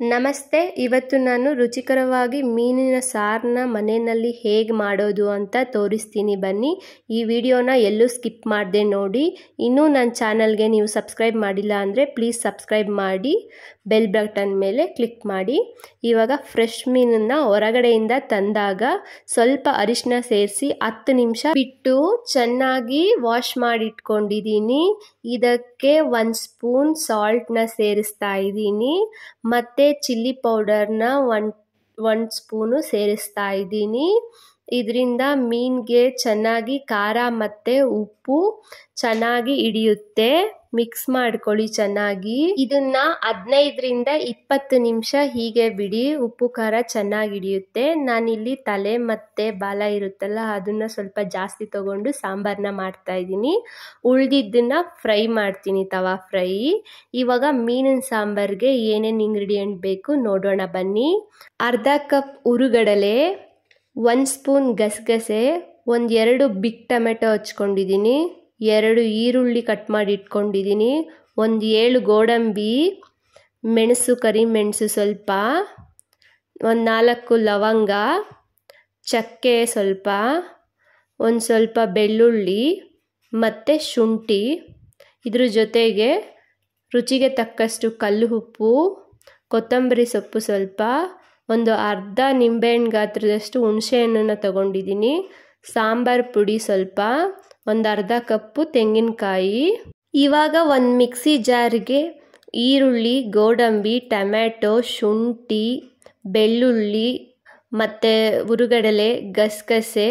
ನಮಸ್ತೆ. ಇವತ್ತು ನಾನು ರುಚಿಕರವಾಗಿ ಮೀನಿನ ಸಾರನ್ನ ಮನೆಯಲ್ಲಿ ಹೇಗೆ ಮಾಡೋದು ಅಂತ ತೋರಿಸ್ತೀನಿ ಬನ್ನಿ. ಈ ವಿಡಿಯೋನ ಎಲ್ಲೂ ಸ್ಕಿಪ್ ಮಾಡದೆ ನೋಡಿ. ಇನ್ನೂ ನನ್ನ ಚಾನಲ್ಗೆ ನೀವು ಸಬ್ಸ್ಕ್ರೈಬ್ ಮಾಡಿಲ್ಲ ಅಂದರೆ ಪ್ಲೀಸ್ ಸಬ್ಸ್ಕ್ರೈಬ್ ಮಾಡಿ, ಬೆಲ್ ಬಟನ್ ಮೇಲೆ ಕ್ಲಿಕ್ ಮಾಡಿ. ಇವಾಗ ಫ್ರೆಶ್ ಮೀನನ್ನು ಹೊರಗಡೆಯಿಂದ ತಂದಾಗ ಸ್ವಲ್ಪ ಅರಿಶಿನ ಸೇರಿಸಿ 10 ನಿಮಿಷ ಬಿಟ್ಟು ಚೆನ್ನಾಗಿ ವಾಶ್ ಮಾಡಿಟ್ಕೊಂಡಿದ್ದೀನಿ. ಇದಕ್ಕೆ 1 ಸ್ಪೂನ್ ಸಾಲ್ಟ್ನ ಸೇರಿಸ್ತಾ ಇದ್ದೀನಿ ಮತ್ತು ಚಿಲ್ಲಿ ಪೌಡರ್ನ 1 ಸ್ಪೂನು ಸೇರಿಸ್ತಾ ಇದ್ದೀನಿ. ಇದರಿಂದ ಮೀನಿಗೆ ಚೆನ್ನಾಗಿ ಖಾರ ಮತ್ತು ಉಪ್ಪು ಚೆನ್ನಾಗಿ ಹಿಡಿಯುತ್ತೆ. ಮಿಕ್ಸ್ ಮಾಡ್ಕೊಳ್ಳಿ ಚೆನ್ನಾಗಿ. ಇದನ್ನ 15ರಿಂದ 20 ನಿಮಿಷ ಹೀಗೆ ಬಿಡಿ, ಉಪ್ಪು ಖಾರ ಚೆನ್ನಾಗಿ ಹಿಡಿಯುತ್ತೆ. ನಾನಿಲ್ಲಿ ತಲೆ ಮತ್ತು ಬಾಲ ಇರುತ್ತಲ್ಲ ಅದನ್ನು ಸ್ವಲ್ಪ ಜಾಸ್ತಿ ತಗೊಂಡು ಸಾಂಬಾರನ್ನ ಮಾಡ್ತಾ ಇದ್ದೀನಿ. ಉಳಿದಿದ್ದನ್ನ ಫ್ರೈ ಮಾಡ್ತೀನಿ, ತವಾ ಫ್ರೈ. ಇವಾಗ ಮೀನಿನ ಸಾಂಬಾರಿಗೆ ಏನೇನು ಇಂಗ್ರೀಡಿಯೆಂಟ್ ಬೇಕು ನೋಡೋಣ ಬನ್ನಿ. ಅರ್ಧ ಕಪ್ ಹುರುಗಡಲೆ, 1 ಸ್ಪೂನ್ ಗಸಗಸೆ, 2 ಬಿಗ್ ಟೊಮೆಟೊ ಹಚ್ಕೊಂಡಿದ್ದೀನಿ, 2 ಈರುಳ್ಳಿ ಕಟ್ ಮಾಡಿ ಇಟ್ಕೊಂಡಿದ್ದೀನಿ, 7 ಗೋಡಂಬಿ, ಮೆಣಸು, ಕರಿಮೆಣಸು ಸ್ವಲ್ಪ, 4 ಲವಂಗ, ಚಕ್ಕೆ ಸ್ವಲ್ಪ, ಸ್ವಲ್ಪ ಬೆಳ್ಳುಳ್ಳಿ ಮತ್ತು ಶುಂಠಿ. ಇದ್ರ ಜೊತೆಗೆ ರುಚಿಗೆ ತಕ್ಕಷ್ಟು ಕಲ್ಲು ಉಪ್ಪು, ಕೊತ್ತಂಬರಿ ಸೊಪ್ಪು ಸ್ವಲ್ಪ, ಅರ್ಧ ನಿಂಬೆಹಣ್ಣು ಗಾತ್ರದಷ್ಟು ಹುಣಸೆಹಣ್ಣನ್ನು ತಗೊಂಡಿದ್ದೀನಿ, ಸಾಂಬಾರು ಪುಡಿ ಸ್ವಲ್ಪ, ಅರ್ಧ ಕಪ್ಪು ತೆಂಗಿನಕಾಯಿ. ಇವಾಗ ಒಂದು ಮಿಕ್ಸಿ ಜಾರ್ಗೆ ಈರುಳ್ಳಿ, ಗೋಡಂಬಿ, ಟೊಮ್ಯಾಟೊ, ಶುಂಠಿ, ಬೆಳ್ಳುಳ್ಳಿ ಮತ್ತು ಹುರುಗಡಲೆ, ಗಸಗಸೆ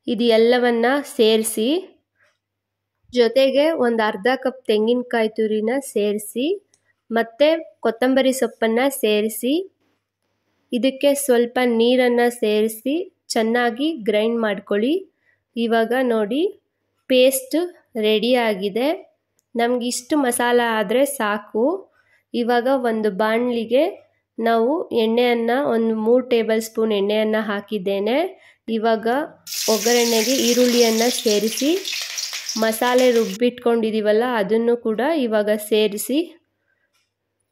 ಇದೆಲ್ಲವನ್ನ ಸೇರಿಸಿ, ಜೊತೆಗೆ ಅರ್ಧ ಕಪ್ ತೆಂಗಿನಕಾಯಿ ತುರಿನ ಸೇರಿಸಿ ಮತ್ತು ಕೊತ್ತಂಬರಿ ಸೊಪ್ಪನ್ನು ಸೇರಿಸಿ, ಇದಕ್ಕೆ ಸ್ವಲ್ಪ ನೀರನ್ನು ಸೇರಿಸಿ ಚೆನ್ನಾಗಿ ಗ್ರೈಂಡ್ ಮಾಡ್ಕೊಳ್ಳಿ. ಇವಾಗ ನೋಡಿ ಪೇಸ್ಟ್ ರೆಡಿಯಾಗಿದೆ. ನಮಗಿಷ್ಟು ಮಸಾಲ ಆದರೆ ಸಾಕು. ಇವಾಗ ಒಂದು ಬಾಣಲಿಗೆ ನಾವು ಎಣ್ಣೆಯನ್ನು 3 ಟೇಬಲ್ ಸ್ಪೂನ್ ಎಣ್ಣೆಯನ್ನು ಹಾಕಿದ್ದೇನೆ. ಇವಾಗ ಒಗ್ಗರಣೆಗೆ ಈರುಳ್ಳಿಯನ್ನು ಸೇರಿಸಿ, ಮಸಾಲೆ ರುಬ್ಬಿಟ್ಕೊಂಡಿದ್ದೀವಲ್ಲ ಅದನ್ನು ಕೂಡ ಇವಾಗ ಸೇರಿಸಿ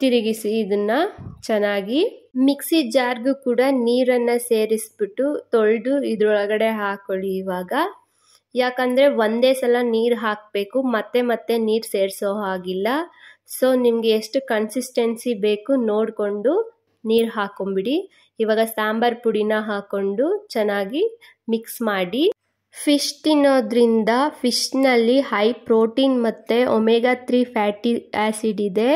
ತಿರುಗಿಸಿ ಇದನ್ನು ಚೆನ್ನಾಗಿ. ಮಿಕ್ಸಿ ಜಾರ್ಗೂ ಕೂಡ ನೀರನ್ನು ಸೇರಿಸ್ಬಿಟ್ಟು ತೊಳೆದು ಇದರೊಳಗಡೆ ಹಾಕೊಳ್ಳಿ ಇವಾಗ. ಯಾಕಂದರೆ ಒಂದೇ ಸಲ ನೀರು ಹಾಕಬೇಕು, ಮತ್ತೆ ನೀರು ಸೇರಿಸೋ ಹಾಗಿಲ್ಲ. ಸೊ ನಿಮಗೆ ಎಷ್ಟು ಕನ್ಸಿಸ್ಟೆನ್ಸಿ ಬೇಕು ನೋಡಿಕೊಂಡು ನೀರು ಹಾಕೊಂಬಿಡಿ. ಇವಾಗ ಸಾಂಬಾರು ಪುಡಿನ ಹಾಕ್ಕೊಂಡು ಚೆನ್ನಾಗಿ ಮಿಕ್ಸ್ ಮಾಡಿ. ಫಿಶ್ ತಿನ್ನೋದ್ರಿಂದ ಫಿಶ್ನಲ್ಲಿ ಹೈ ಪ್ರೋಟೀನ್ ಮತ್ತು ಒಮೆಗಾ 3 ಫ್ಯಾಟಿ ಆ್ಯಸಿಡ್ ಇದೆ.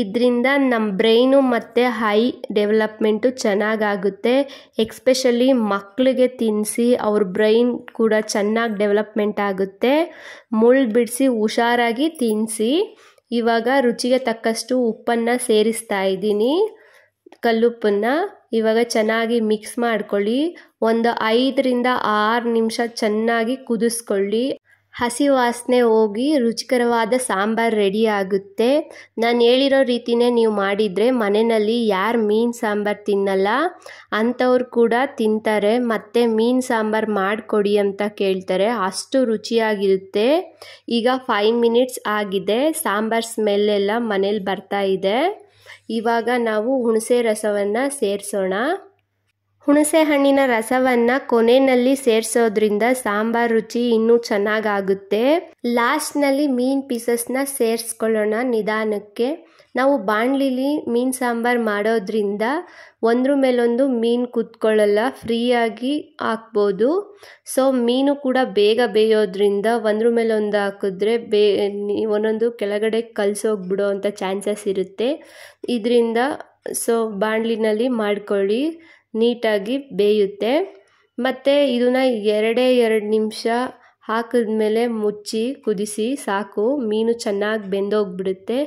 ಇದರಿಂದ ನಮ್ಮ ಬ್ರೈನು ಮತ್ತು ಹೈ ಡೆವಲಪ್ಮೆಂಟು ಚೆನ್ನಾಗಾಗುತ್ತೆ. ಎಕ್ಸ್ಪೆಷಲಿ ಮಕ್ಕಳಿಗೆ ತಿನ್ನಿಸಿ, ಅವ್ರ ಬ್ರೈನ್ ಕೂಡ ಚೆನ್ನಾಗಿ ಡೆವಲಪ್ಮೆಂಟ್ ಆಗುತ್ತೆ. ಮುಳ್ಳು ಬಿಡಿಸಿ ಹುಷಾರಾಗಿ ತಿನ್ನಿಸಿ. ಇವಾಗ ರುಚಿಗೆ ತಕ್ಕಷ್ಟು ಉಪ್ಪನ್ನು ಸೇರಿಸ್ತಾ ಇದ್ದೀನಿ, ಕಲ್ಲುಪ್ಪನ್ನು. ಇವಾಗ ಚೆನ್ನಾಗಿ ಮಿಕ್ಸ್ ಮಾಡ್ಕೊಳ್ಳಿ. 5ರಿಂದ 6 ನಿಮಿಷ ಚೆನ್ನಾಗಿ ಕುದಿಸ್ಕೊಳ್ಳಿ. ಹಸಿ ವಾಸನೆ ಹೋಗಿ ರುಚಿಕರವಾದ ಸಾಂಬಾರು ರೆಡಿ ಆಗುತ್ತೆ. ನಾನು ಹೇಳಿರೋ ರೀತಿಯೇ ನೀವು ಮಾಡಿದರೆ ಮನೆಯಲ್ಲಿ ಯಾರು ಮೀನು ಸಾಂಬಾರು ತಿನ್ನಲ್ಲ ಅಂಥವ್ರು ಕೂಡ ತಿಂತಾರೆ, ಮತ್ತು ಮೀನು ಸಾಂಬಾರು ಮಾಡಿಕೊಡಿ ಅಂತ ಕೇಳ್ತಾರೆ. ಅಷ್ಟು ರುಚಿಯಾಗಿರುತ್ತೆ. ಈಗ 5 ಮಿನಿಟ್ಸ್ ಆಗಿದೆ. ಸಾಂಬಾರು ಸ್ಮೆಲ್ಲೆಲ್ಲ ಮನೇಲಿ ಬರ್ತಾ ಇದೆ. ಇವಾಗ ನಾವು ಹುಣಸೆ ರಸವನ್ನು ಸೇರಿಸೋಣ. ಹುಣಸೆ ಹಣ್ಣಿನ ರಸವನ್ನು ಕೊನೆಯಲ್ಲಿ ಸೇರಿಸೋದ್ರಿಂದ ಸಾಂಬಾರು ರುಚಿ ಇನ್ನೂ ಚೆನ್ನಾಗಾಗುತ್ತೆ. ಲಾಸ್ಟ್ನಲ್ಲಿ ಮೀನು ಪೀಸಸ್ನ ಸೇರಿಸ್ಕೊಳ್ಳೋಣ ನಿಧಾನಕ್ಕೆ. ನಾವು ಬಾಣಲಿಲಿ ಮೀನು ಸಾಂಬಾರು ಮಾಡೋದ್ರಿಂದ ಒಂದ್ರ ಮೇಲೊಂದು ಮೀನು ಕೂತ್ಕೊಳ್ಳಲ್ಲ, ಫ್ರೀಯಾಗಿ ಹಾಕ್ಬೋದು. ಸೊ ಮೀನು ಕೂಡ ಬೇಗ ಬೇಯೋದ್ರಿಂದ ಒಂದ್ರ ಮೇಲೊಂದು ಹಾಕಿದ್ರೆ ಒಂದೊಂದು ಕೆಳಗಡೆ ಕಲಸೋಗ್ಬಿಡೋ ಅಂಥ ಚಾನ್ಸಸ್ ಇರುತ್ತೆ. ಇದರಿಂದ ಬಾಣಲಿನಲ್ಲಿ ಮಾಡ್ಕೊಳ್ಳಿ, ನೀಟಾಗಿ ಬೇಯುತ್ತೆ. ಮತ್ತು ಇದನ್ನು 2 ನಿಮಿಷ ಹಾಕಿದ್ಮೇಲೆ ಮುಚ್ಚಿ ಕುದಿಸಿ ಸಾಕು. ಮೀನು ಚೆನ್ನಾಗಿ ಬೆಂದೋಗ್ಬಿಡುತ್ತೆ.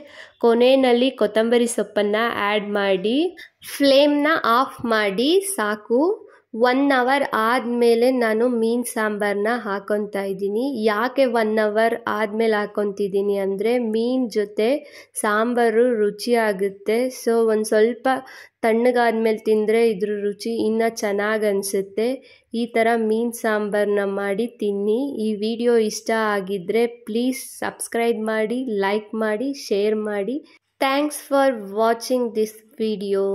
ಕೊನೆಯಲ್ಲಿ ಕೊತ್ತಂಬರಿ ಸೊಪ್ಪನ್ನು ಆ್ಯಡ್ ಮಾಡಿ ಫ್ಲೇಮ್ನ ಆಫ್ ಮಾಡಿ ಸಾಕು. 1 ಅವರ್ ಆದಮೇಲೆ ನಾನು ಮೀನು ಸಾಂಬಾರನ್ನ ಹಾಕೊತಾ ಇದ್ದೀನಿ. ಯಾಕೆ 1 ಅವರ್ ಆದಮೇಲೆ ಹಾಕೊತಿದ್ದೀನಿ ಅಂದರೆ ಮೀನು ಜೊತೆ ಸಾಂಬಾರು ರುಚಿಯಾಗುತ್ತೆ. ಸೊ ಸ್ವಲ್ಪ ತಣ್ಣಗಾದ್ಮೇಲೆ ತಿಂದರೆ ಇದ್ರ ರುಚಿ ಇನ್ನೂ ಚೆನ್ನಾಗಿ ಅನಿಸುತ್ತೆ. ಈ ಥರ ಮೀನು ಸಾಂಬಾರನ್ನ ಮಾಡಿ ತಿನ್ನಿ. ಈ ವಿಡಿಯೋ ಇಷ್ಟ ಆಗಿದ್ದರೆ ಪ್ಲೀಸ್ ಸಬ್ಸ್ಕ್ರೈಬ್ ಮಾಡಿ, ಲೈಕ್ ಮಾಡಿ, ಶೇರ್ ಮಾಡಿ. Thanks for watching this video.